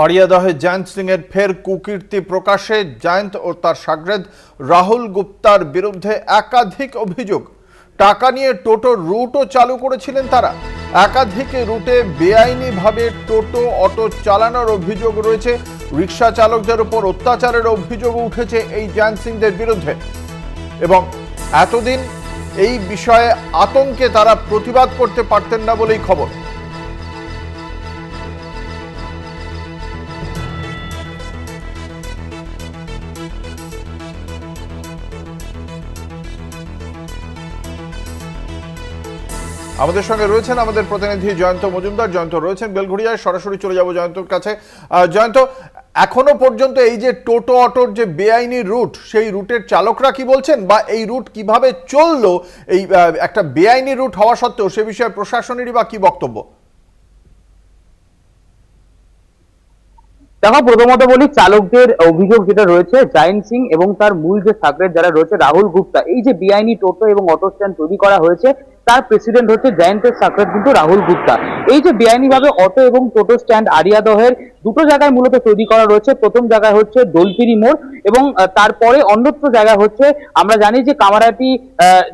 আড়িয়াদহে জয়ন্ত সিং এর ফের কুকীর্তি প্রকাশে। জয়ন্ত ও তার শাগরেদ রাহুল গুপ্তার বিরুদ্ধে একাধিক অভিযোগ। টাকা নিয়ে টোটোর রুটও চালু করেছিলেন তারা। একাধিক রুটে বেআইনিভাবে টোটো অটো চালানোর অভিযোগ রয়েছে। রিক্সা চালকদের উপর অত্যাচারের অভিযোগ উঠেছে এই জয়ন্ত সিংদের বিরুদ্ধে, এবং এতদিন এই বিষয়ে আতঙ্কে তারা প্রতিবাদ করতে পারতেন না বলেই খবর। আমাদের সঙ্গে রয়েছেন আমাদের প্রতিনিধি জয়ন্ত মজুমদার। জয়ন্ত রয়েছেন বেলঘড়িয়ায়, সরাসরি চলে যাব জয়ন্তর কাছে। জয়ন্ত, এখনো পর্যন্ত এই যে টোটো অটোর যে বেআইনি রুট, সেই রুটের চালকরা কি বলছেন, বা এই রুট কিভাবে চললো, এই একটা বেআইনি রুট হওয়া সত্ত্বেও সে বিষয়ে প্রশাসনেরই বা কি বক্তব্য? দেখো, প্রথমত বলি, চালকদের অভিযোগ যেটা রয়েছে, জয়ন্ত সিং এবং তার মূল যে সাকরেদ যারা রয়েছে রাহুল গুপ্তা, এই যে বেআইনি টোটো এবং অটো স্ট্যান্ড তৈরি করা হয়েছে, তার প্রেসিডেন্ট হচ্ছে জয়ন্তের সাকরেদ কিন্তু রাহুল গুপ্তা। এই যে বেআইনি ভাবে অটো এবং টোটো স্ট্যান্ড আড়িয়াদহের দুটো জায়গায় মূলত তৈরি করা রয়েছে। প্রথম জায়গায় হচ্ছে দোলপিরি মোড়, এবং তারপরে অন্যত্র জায়গা হচ্ছে, আমরা জানি যে কামারহাটি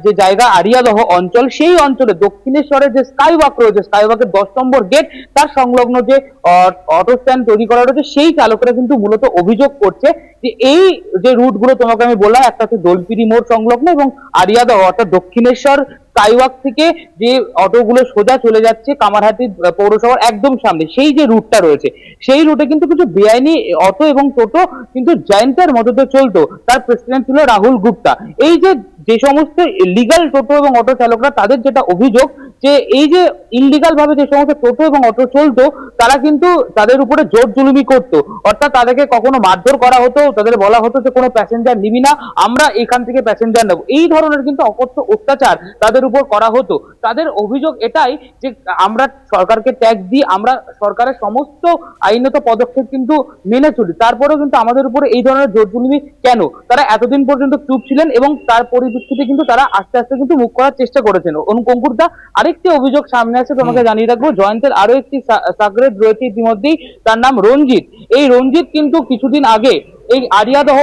যে জায়গা আড়িয়াদহ অঞ্চল, সেই অঞ্চলে দক্ষিণেশ্বরের যে স্কাইওয়াক রয়েছে, স্কাইওয়াকের 10 নম্বর গেট, তার সংলগ্ন যে অটো স্ট্যান্ড তৈরি করা রয়েছে, সেই চালকরা কিন্তু মূলত অভিযোগ করছে যে এই যে রুট গুলো তোমাকে আমি বললাম, একটা হচ্ছে দোলপিরি মোড় সংলগ্ন এবং আড়িয়াদহ অর্থাৎ দক্ষিণেশ্বর স্কাইওয়াক থেকে যে অটোগুলো সোজা চলে যাচ্ছে কামারহাটি পৌরসভার একদম সামনে, সেই যে রুটটা রয়েছে, সেই রুটে কিন্তু কিছু বেআইনি অটো এবং টোটো কিন্তু জয়ন্তের মদতে চলতো। তার প্রেসিডেন্ট ছিল রাহুল গুপ্তা। এই যে যে সমস্ত লিগাল টোটো এবং অটো চালকরা, তাদের যেটা অভিযোগ যে এই যে ইনলিগাল ভাবে যে সমস্ত টোটো এবং অটো চলতো, তারা কিন্তু তাদের উপরে জোর জুলুমি করতো। অর্থাৎ তাদেরকে কখনো মারধর করা হতো, তাদের বলা হতো যে কোনো প্যাসেঞ্জার নিবি না, আমরা এখান থেকে প্যাসেঞ্জার নেবো। এই ধরনের কিন্তু অকথ্য অত্যাচার তাদের উপর করা হতো। তাদের অভিযোগ এটাই যে আমরা সরকারকে ট্যাক্স দিই, আমরা সরকারের সমস্ত আইনত পদক্ষেপ কিন্তু মেনে চলি, তারপরেও কিন্তু আমাদের উপরে এই ধরনের জোর জুলুমি কেন? তারা এতদিন পর্যন্ত চুপ ছিলেন, এবং তার পরিপ্রেক্ষিতে কিন্তু তারা আস্তে আস্তে কিন্তু মুখ করার চেষ্টা করেছেন। অঙ্কুরদা, আরেকটি অভিযোগ সামনে আছে, তোমাকে জানিয়ে রাখবো, জয়ন্তের আরো একটি সাকরেদ রয়েছে ইতিমধ্যেই, তার নাম রঞ্জিত। এই রঞ্জিত কিন্তু কিছুদিন আগে এই আড়িয়াদহ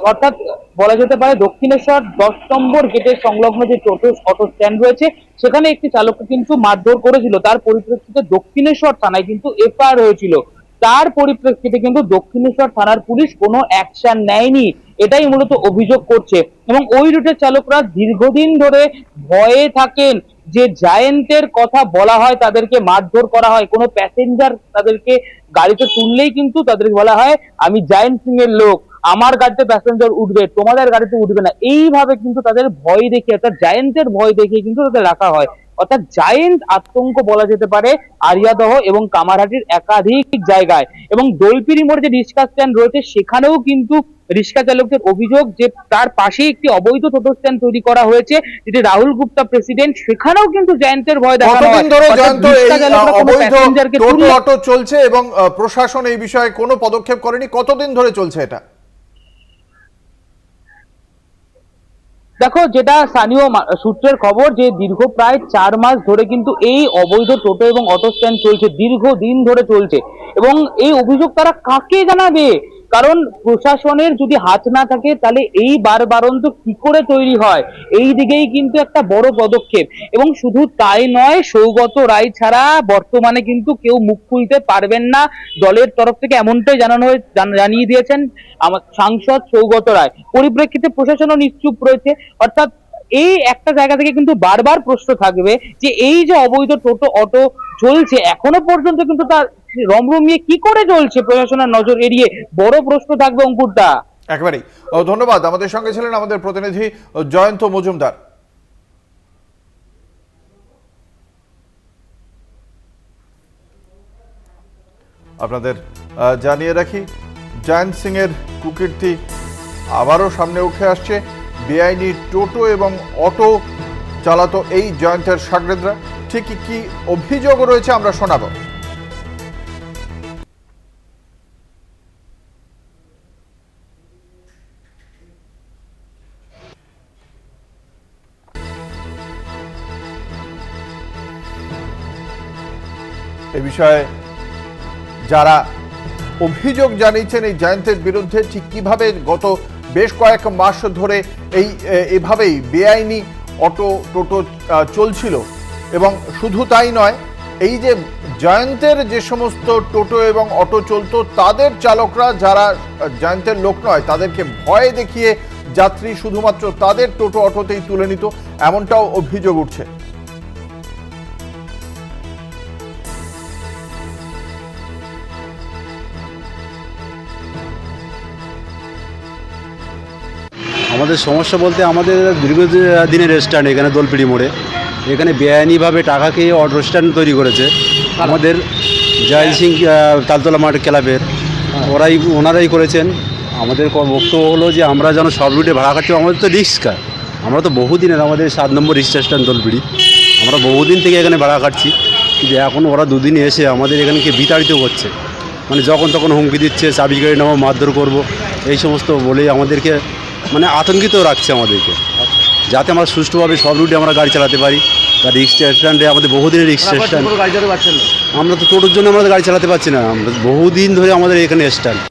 অর্থাৎ বলা যেতে পারে দক্ষিণেশ্বর 10 নম্বর গেটের সংলগ্ন যে টোটো অটো স্ট্যান্ড রয়েছে, সেখানে একটি চালককে কিন্তু মারধর করেছিল। তার পরিপ্রেক্ষিতে দক্ষিণেশ্বর থানায় কিন্তু এফআইআর হয়েছিল। তার পরিপ্রেক্ষিতে কিন্তু দক্ষিণেশ্বর থানার পুলিশ কোনো অ্যাকশন নেয়নি, এটাই মূলত অভিযোগ করছে। এবং ওই রুটের চালকরা দীর্ঘদিন ধরে ভয়ে থাকেন যে জায়েন্টের কথা বলা হয় তাদেরকে মারধর করা হয়, কোনো প্যাসেঞ্জার তাদেরকে গাড়িতে তুললেই কিন্তু তাদেরকে বলা হয় আমি জায়েন্ট সিং এর লোক, আমার গাড়িতে প্যাসেঞ্জার উঠবে, তোমাদের গাড়িতে উঠবে না। এইভাবে কিন্তু তাদের ভয় দেখিয়ে, অর্থাৎ জায়েন্টের ভয় দেখিয়ে কিন্তু তাদের রাখা হয়। অর্থাৎ জায়েন্ট আতঙ্ক বলা যেতে পারে আড়িয়াদহ এবং কামারহাটির একাধিক জায়গায়। এবং দোলপিরি মোড়ে যে রিক্সা স্ট্যান্ড রয়েছে, সেখানেও কিন্তু রিক্সা চালকদের অভিযোগ যে তার পাশে একটি অবৈধ টোটো স্ট্যান্ড তৈরি করা হয়েছে, যেটি রাহুল গুপ্তা প্রেসিডেন্ট, সেখানেও কিন্তু জায়েন্টের ভয় দেখানো হয়। কতদিন ধরে জয়ন্ত এই অবৈধ টোটো অটো চলছে এবং প্রশাসন এই বিষয়ে কোনো পদক্ষেপ করেনি? কতদিন ধরে চলছে এটা? দেখো, যেটা স্থানীয় সূত্রের খবর, যে দীর্ঘ প্রায় 4 মাস ধরে কিন্তু এই অবৈধ টোটো এবং অটো স্ট্যান্ড চলছে, দীর্ঘদিন ধরে চলছে। এবং এই অভিযোগ তারা কাকে জানাবে? কারণ প্রশাসনের যদি হাত না থাকে, তাহলে এই বারবারন্ত কি করে তৈরি হয়? এই দিকেই কিন্তু একটা বড় পদক্ষেপ। এবং শুধু তাই নয়, সৌগত রায় ছাড়া বর্তমানে কিন্তু কেউ মুখ খুলতে পারবেন না, দলের তরফ থেকে এমনটাই জানিয়ে দিয়েছেন আমার সাংসদ সৌগত রায়। পরিপ্রেক্ষিতে প্রশাসনও নিশ্চুপ রয়েছে। অর্থাৎ এই একটা জায়গা থেকে কিন্তু বারবার প্রশ্ন থাকবে যে এই যে অবৈধ টোটো অটো চলছে, এখনো পর্যন্ত কিন্তু তার রমরমিয়ে কি করে চলছে প্রশাসনের নজর এড়িয়ে? বড় প্রশ্ন থাকবে অঙ্কুরদা। একেবারেই ধন্যবাদ। আমাদের সঙ্গে ছিলেন আমাদের প্রতিনিধি জয়ন্ত মজুমদার। আপনাদের জানিয়ে রাখি, জয়ন্ত সিং এর কুকীর্তি আবারও সামনে উঠে আসছে। বেআইনি টোটো এবং অটো চালাতো এই জয়ন্তের শাগরেদরা। ঠিক কি অভিযোগ রয়েছে আমরা শোনাবো। এই বিষয়ে যারা অভিযোগ জানিয়েছেন এই জায়েন্টের বিরুদ্ধে। ঠিক কিভাবে গত বেশ কয়েক মাস ধরে এভাবেই বেআইনি টোটো চলছিল, এবং শুধু তাই নয়, এই যে জায়েন্টের যে সমস্ত টোটো এবং অটো চলতো তাদের চালকরা যারা জায়েন্টের লোক নয় তাদেরকে ভয় দেখিয়ে যাত্রী শুধুমাত্র তাদের টোটো অটোতেই তুলে নিত, এমনটাও অভিযোগ উঠছে। আমাদের সমস্যা বলতে আমাদের দীর্ঘদিনের স্ট্যান্ড এখানে দোলপিড়ি মোড়ে, এখানে বেআইনিভাবে টাকা খেয়ে অটো স্ট্যান্ড তৈরি করেছে আমাদের জয়ন্ত সিং তালতলা মাঠ ক্লাবের ওনারাই করেছেন। আমাদের বক্তব্য হলো যে আমরা যেন সব রুটে ভাড়া খাচ্ছি, আমাদের তো রিক্সা, আমরা তো বহুদিনের, আমাদের 7 নম্বর রিক্সা স্ট্যান্ড দোলপিড়ি, আমরা বহুদিন থেকে এখানে ভাড়া খাচ্ছি, কিন্তু এখন ওরা দুদিন এসে আমাদের এখানকে বিতাড়িত করছে, মানে যখন তখন হুমকি দিচ্ছে, চাবি গাড়ি নেওয়া, মারধর করবো, এই সমস্ত বলেই আমাদেরকে মানে আতঙ্কিত রাখছে আমাদেরকে, যাতে আমরা সুষ্ঠুভাবে সব রুটে আমরা গাড়ি চালাতে পারি। বা রিক্সা স্ট্যান্ডে আমাদের বহুদিনের রিক্সা স্ট্যান্ড, আমরা তো টোটোর জন্য আমরা গাড়ি চালাতে পারছি না, আমরা বহুদিন ধরে আমাদের এখানে স্ট্যান্ড।